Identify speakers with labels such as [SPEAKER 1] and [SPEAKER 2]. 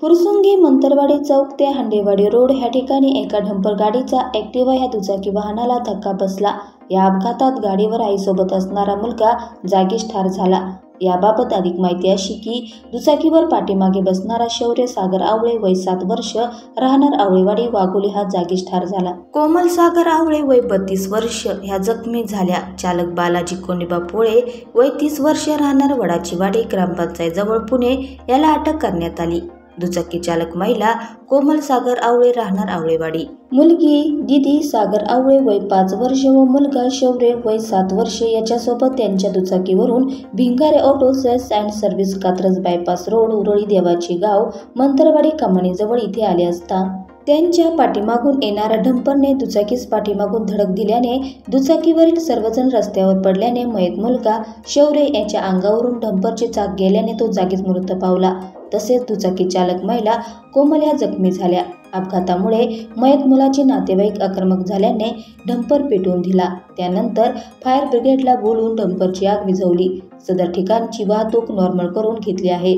[SPEAKER 1] फुरसुंगी मंतरवाडी चौक ते हांडेवाडी रोड ह्या ठिकाणी एका डंपर गाडीचा ॲक्टिवा ह्या दुचाकी वाहनाला धक्का बसला। या अपघातात गाडीवर आईसोबत असणारा मुलगा जागीच ठार झाला। याबाबत अधिक माहिती अशी की दुचाकीवर पाठीमागे बसणारा शौर्य सागर आवळे वय 7 वर्ष राहणार आवळेवाडी वाघोली हा जागीच ठार झाला। कोमल सागर आवळे वय 32 वर्ष ह्या जखमी झाल्या। चालक बालाजी कोंडीबा पोळे वय 30 वर्ष राहणार वडाची वाडी ग्रामपंचायत जवळ पुणे याला अटक करण्यात आली। दुचाकी चालक महिला कोमल सागर आवळे राहणार आवळेवाडी, मुलगी दिदी सागर आवळे वय 5 वर्ष व मुलगा शौर्य वय 7 वर्ष याच्यासोबत त्यांच्या दुचाकीवरून Bhingare auto sales and service Katraj bypass road Uruli Devachi गाव मंतरवाडी कमानीजवळ इथे आले असता त्यांच्या पाठीमागून येणाऱ्या डंपरने दुचाकीस पाठीमागून धडक दिल्याने दुचाकीवरील सर्वजण रस्त्यावर पडल्याने मयत मुलगा शौर्य याच्या अंगावरून डंपरचे चाक गेल्याने तो जागीच मृत पावला। तसेच दुचाकी चालक महिला कोमल या जखमी झाल्या। अपघातामुळे मयत मुलाचे नातेवाईक आक्रमक झाल्याने डंपर पेटवून दिला। त्यानंतर फायर ब्रिगेडला बोलवून डंपरची आग विझवली। सदर ठिकाणची वाहतूक नॉर्मल करून घेतली आहे।